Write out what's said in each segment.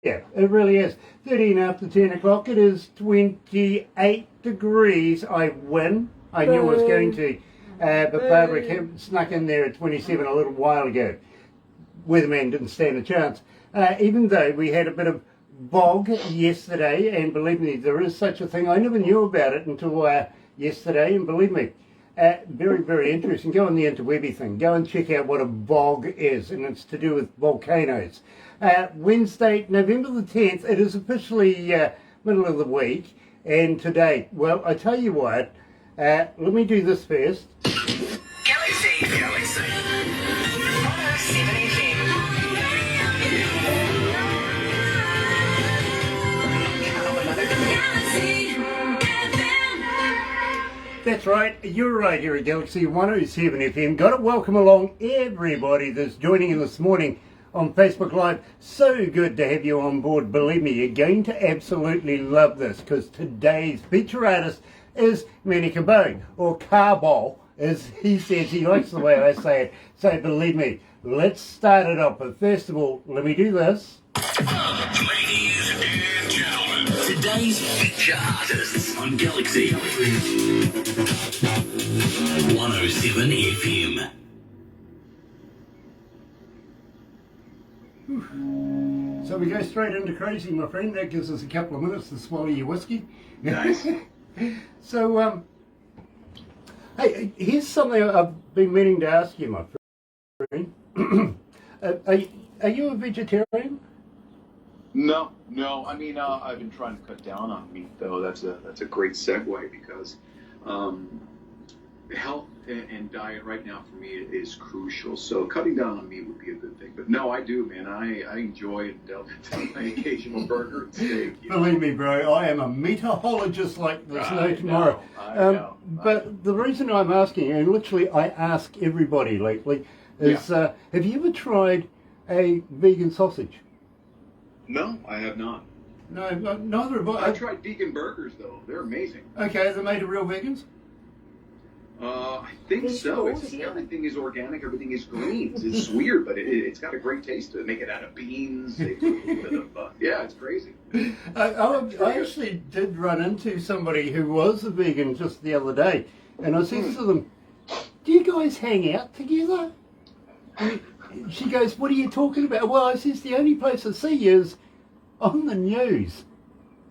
Yeah, it really is. 13 after 10 o'clock. It is 28 degrees. I win. I knew I was going to. But Barbara snuck in there at 27 a little while ago. Weatherman didn't stand a chance. Even though we had a bit of bog yesterday, and believe me, there is such a thing. I never knew about it until yesterday, and believe me, very, very interesting. Go on the interwebby thing. Go and check out what a bog is, and it's to do with volcanoes. Wednesday, November the 10th, it is officially middle of the week, and today, well, I tell you what, let me do this first. Galaxy 107fm. That's right, you're right here at Galaxy 107 FM. Got to welcome along everybody that's joining in this morning on Facebook Live. So good to have you on board. Believe me, you're going to absolutely love this, because today's feature artist is Manny Cabo, or Cabo, as he says. He likes the way I say it. So believe me, let's start it off. But first of all, let me do this. Ladies and gentlemen, today's feature artists on Galaxy 107 FM. So we go straight into crazy, my friend. That gives us a couple of minutes to swallow your whiskey. Nice. So, hey, here's something I've been meaning to ask you, my friend. Are you a vegetarian? No. I mean, I've been trying to cut down on meat, though. That's a great segue because health and diet right now for me is crucial. So cutting down on meat would be a good thing. But no, I do, man. I enjoy and delve into my occasional burger and steak. Believe me, bro, I am a meatologist like there's no tomorrow. I know. But the reason I'm asking, and literally I ask everybody lately, is have you ever tried a vegan sausage? No, I have not. No, neither have I tried vegan burgers, though. They're amazing. Okay, they're made of real vegans? I think so. Everything is organic. Everything is greens. It's weird, but it's got a great taste to it. Make it out of beans. They put a little bit of, yeah, it's crazy. I actually did run into somebody who was a vegan just the other day, and I said to them, "Do you guys hang out together?" And she goes, "What are you talking about?" Well, I says, "The only place I see you is on the news."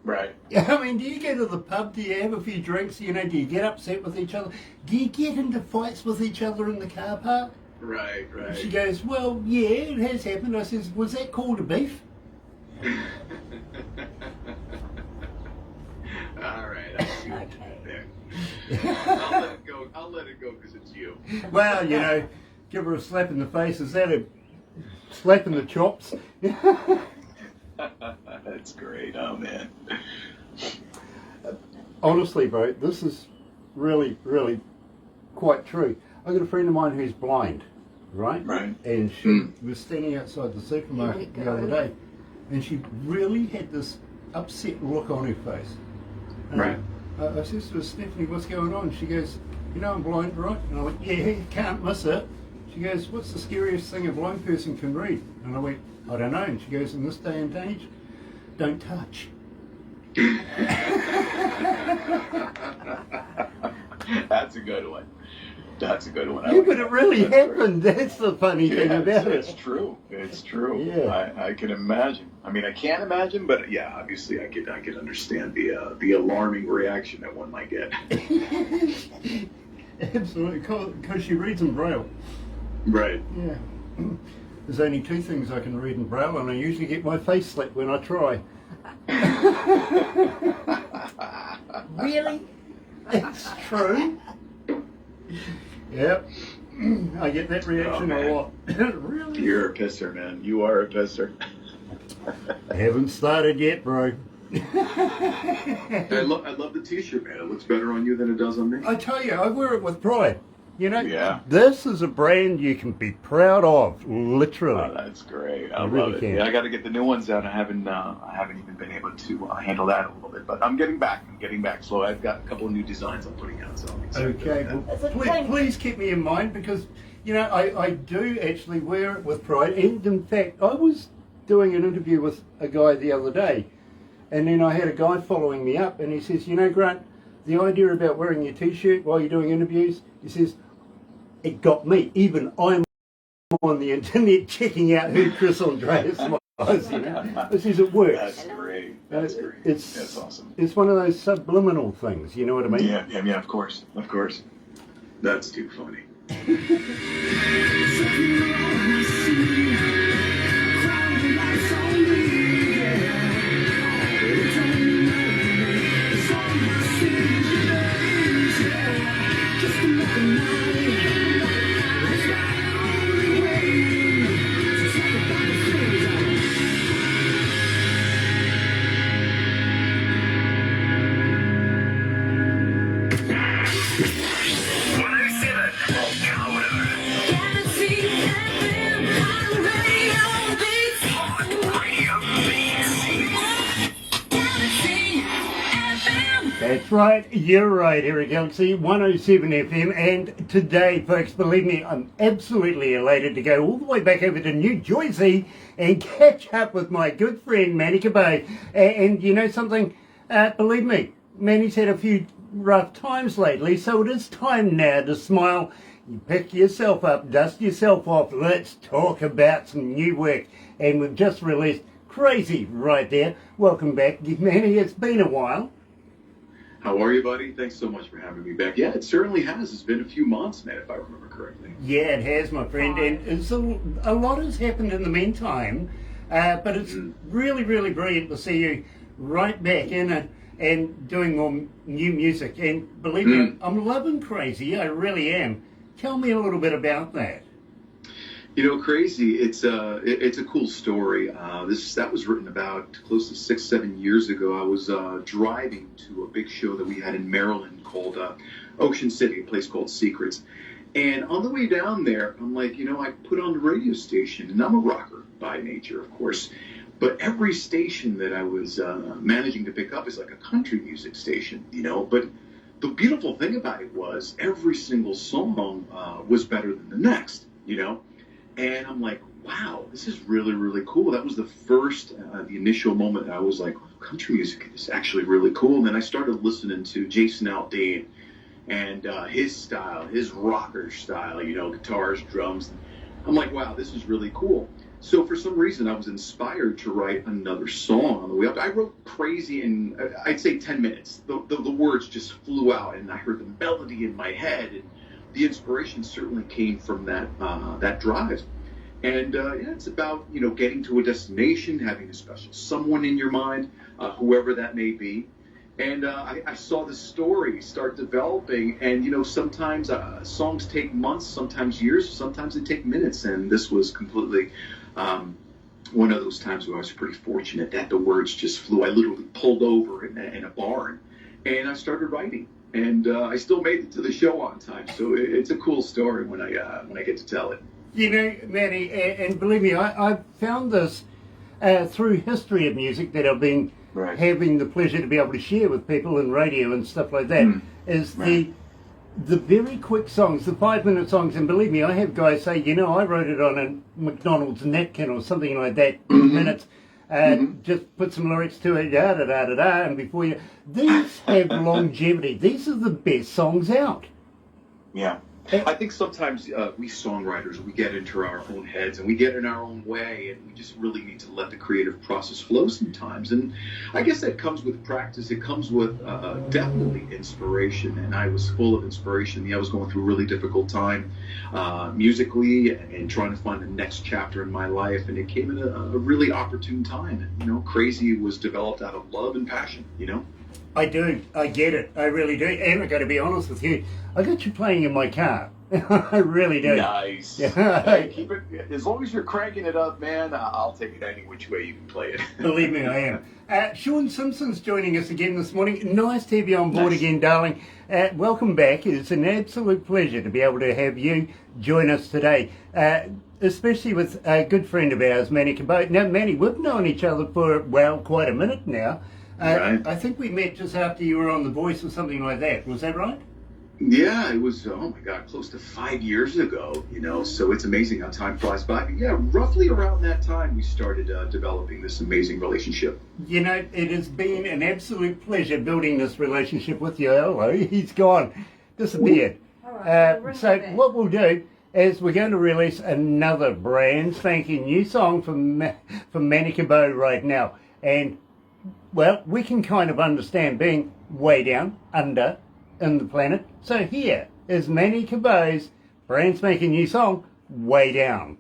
Right. I mean, do you go to the pub? Do you have a few drinks? You know, do you get upset with each other? Do you get into fights with each other in the car park? Right. She goes, "Well, yeah, it has happened." I says, "Was that called a beef?" All right. I see what you did there. I'll let it go because it's you. Well, you know, give her a slap in the face. Is that a slap in the chops? That's great. Oh, man. Honestly, bro, this is really, really quite true. I've got a friend of mine who's blind, right? Right. And she was standing outside the supermarket the other day, and she really had this upset look on her face. And Right. I said to her, "Stephanie, what's going on?" She goes, "You know I'm blind, right?" And I went, "Yeah, you can't miss it." She goes, "What's the scariest thing a blind person can read?" And I went, "I don't know." And she goes, "In this day and age, don't touch." That's a good one. That's a good one. Yeah, but it really happened. That's the funny thing about it. It's true. It's true. Yeah. I can imagine. I mean, I can't imagine, but yeah, obviously, I could understand the alarming reaction that one might get. Absolutely, because she reads in Braille. Right. Yeah. There's only two things I can read in Braille, and I usually get my face slapped when I try. Really? It's true. Yep. I get that reaction a lot. Really? You're a pisser, man. You are a pisser. I haven't started yet, bro. I love the t-shirt, man. It looks better on you than it does on me. I tell you, I wear it with pride. You know, Yeah. This is a brand you can be proud of, literally. Oh, that's great. I love really it. can. Yeah, I got to get the new ones out. I haven't even been able to handle that a little bit, but I'm getting back. So I've got a couple of new designs I'm putting out. So I'm excited Okay, about that. well, please keep me in mind, because, you know, I do actually wear it with pride. And in fact, I was doing an interview with a guy the other day, and then I had a guy following me up, and he says, you know, Grant, the idea about wearing your T-shirt while you're doing interviews, he says, it got me. Even I'm on the internet checking out who Chris Andreas was, you know. He says it works. That's great. That's great. That's awesome. It's one of those subliminal things, you know what I mean? Yeah, of course. Of course. That's too funny. That's right, you're right, here at Galaxy 107 FM, and today, folks, believe me, I'm absolutely elated to go all the way back over to New Jersey and catch up with my good friend Manny Cabo. And you know something, believe me, Manny's had a few rough times lately, so it is time now to smile. You pick yourself up, dust yourself off, let's talk about some new work. And we've just released Crazy right there. Welcome back, Manny, it's been a while. How are you, buddy? Thanks so much for having me back. Yeah, it certainly has. It's been a few months, man, if I remember correctly. Yeah, it has, my friend, and it's a lot has happened in the meantime, but it's really, really brilliant to see you right back in it and doing more new music. And believe me, I'm loving Crazy, I really am. Tell me a little bit about that. You know, Crazy, it's a cool story. That was written about close to 6-7 years ago. I was driving to a big show that we had in Maryland called Ocean City, a place called Secrets. And on the way down there, I'm like, you know, I put on the radio station, and I'm a rocker by nature, of course. But every station that I was managing to pick up is like a country music station, you know. But the beautiful thing about it was every single song was better than the next, you know. And I'm like, wow, this is really, really cool. That was the first, the initial moment I was like, country music is actually really cool. And then I started listening to Jason Aldean and his style, his rocker style, you know, guitars, drums. I'm like, wow, this is really cool. So for some reason, I was inspired to write another song on the way up. I wrote Crazy in, I'd say 10 minutes. The words just flew out, and I heard the melody in my head. And the inspiration certainly came from that drive. And yeah, it's about, you know, getting to a destination, having a special someone in your mind, whoever that may be. And I saw this story start developing, and, you know, sometimes songs take months, sometimes years, sometimes they take minutes. And this was completely one of those times where I was pretty fortunate that the words just flew. I literally pulled over in a barn, and I started writing. And I still made it to the show on time, so it's a cool story when I get to tell it. You know, Manny, and believe me, I've found this through history of music that I've been having the pleasure to be able to share with people in radio and stuff like that, is the very quick songs, the 5-minute songs, and believe me, I have guys say, you know, I wrote it on a McDonald's napkin or something like that, 2 minutes. Just put some lyrics to it, da da da da da, and before you... These have longevity. These are the best songs out. Yeah. I think sometimes we songwriters, we get into our own heads and we get in our own way, and we just really need to let the creative process flow sometimes. And I guess that comes with practice. It comes with definitely inspiration, and I was full of inspiration. Yeah, I was going through a really difficult time musically and trying to find the next chapter in my life, and it came at a really opportune time. You know, Crazy was developed out of love and passion, you know? I do. I get it. I really do. And I got to be honest with you, I got you playing in my car. I really do. Nice. Yeah. Hey, keep it, as long as you're cranking it up, man, I'll take it any which way you can play it. Believe me, I am. Sean Simpson's joining us again this morning. Nice to have you on board again, darling. Welcome back. It's an absolute pleasure to be able to have you join us today, especially with a good friend of ours, Manny Cabo. Now, Manny, we've known each other for, well, quite a minute now. Right. I think we met just after you were on The Voice or something like that. Was that right? Yeah, it was, oh my God, close to 5 years ago, so it's amazing how time flies by. But yeah, roughly around that time, we started developing this amazing relationship. It has been an absolute pleasure building this relationship with you. Hello, he's gone, disappeared. So what we'll do is we're going to release another brand spanking new song from Manny Cabo right now. And, well, we can kind of understand being way down, under, in the planet. So here is Manny Cabo's brand spanking new song, Way Down.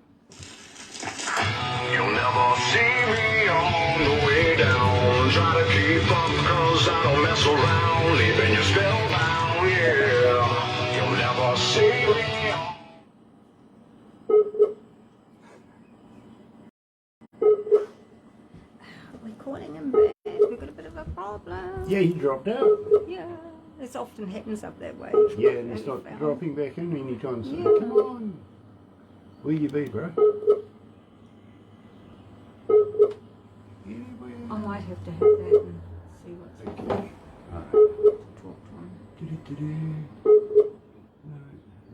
You'll never see me on the way down. Try to keep up cause I don't mess around. Leaving you spellbound, yeah. You'll never see me. We're calling him back. We've got a bit of a problem. Yeah, he dropped out. Yeah. This often happens up that way. Yeah, and it's not dropping back in anytime soon. Yeah. Come on. Where you be, bro? I might have to have that and see what's happening. Talk to him.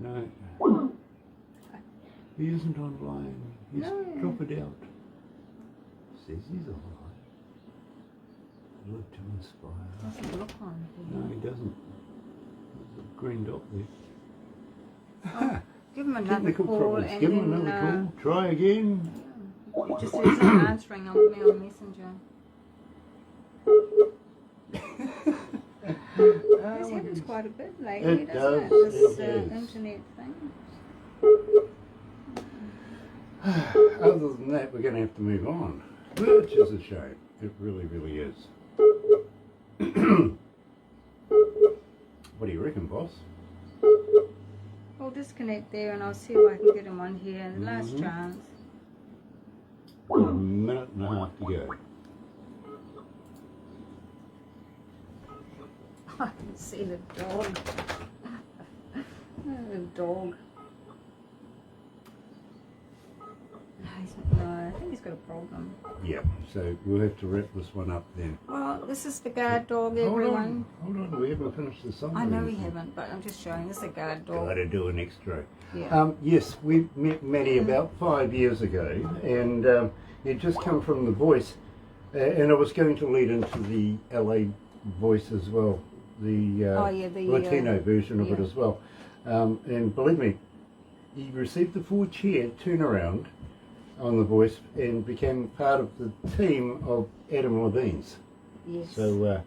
No. He isn't online. He's dropped it out. Says he's online. Look to inspire. Doesn't look on No, here. he doesn't. There's a green dot there. Give him another Technical call problems. and Give him then, another call. Try again. He just isn't answering on me on Messenger. This happens quite a bit lately, It doesn't it? does, This it does. internet thing. Other than that, we're going to have to move on, which is a shame. It really, really is. What do you reckon, boss? I'll disconnect there and I'll see if I can get him on here. Last chance. A minute and a half to go. I can see the dog. The dog. No, I think he's got a problem. Yeah, so we'll have to wrap this one up then. Well, this is the guard dog, everyone. Hold on, we haven't finished the song. I know we haven't, but I'm just showing. This is a guard dog. Gotta do an extra. Yeah. Yes, we met Manny about 5 years ago, and he'd just come from The Voice, and I was going to lead into the LA Voice as well, the Latino version of it as well. And believe me, he received the 4-chair turnaround on The Voice and became part of the team of Adam Levine's. Yes. So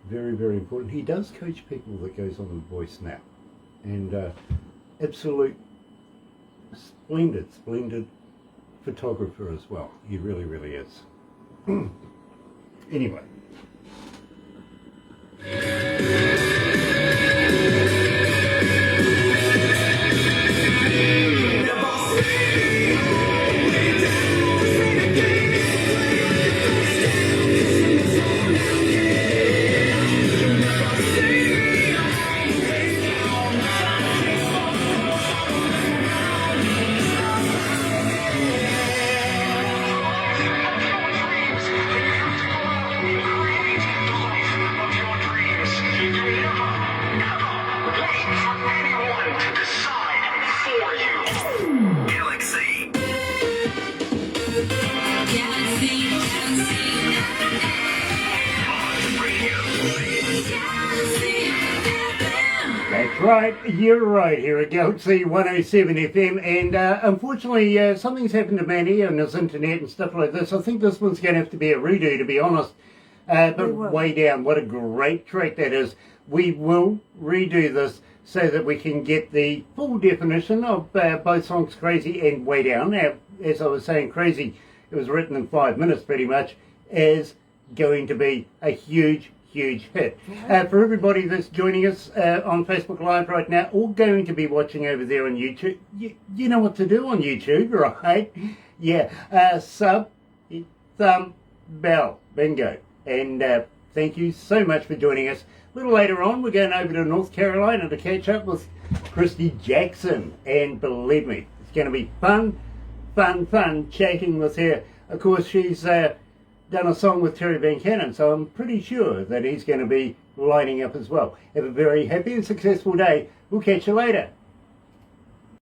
very, very important. He does coach people that goes on The Voice now, and absolute splendid photographer as well. He really, really is. Anyway. Right, you're right here at Galaxy 107 FM, and unfortunately something's happened to Manny and his internet and stuff like this. I think this one's going to have to be a redo, to be honest. But Way Down, what a great track that is. We will redo this so that we can get the full definition of both songs, Crazy and Way Down. Now, as I was saying, Crazy, it was written in 5 minutes pretty much, is going to be a huge hit. For everybody that's joining us on Facebook Live right now, or going to be watching over there on YouTube, you know what to do on YouTube, right? Yeah, sub, thumb, bell, bingo. And thank you so much for joining us. A little later on, we're going over to North Carolina to catch up with Christy Jackson. And believe me, it's going to be fun chatting with her. Of course, she's done a song with Terry Van Cannon, so I'm pretty sure that he's going to be lining up as well. Have a very happy and successful day. We'll catch you later.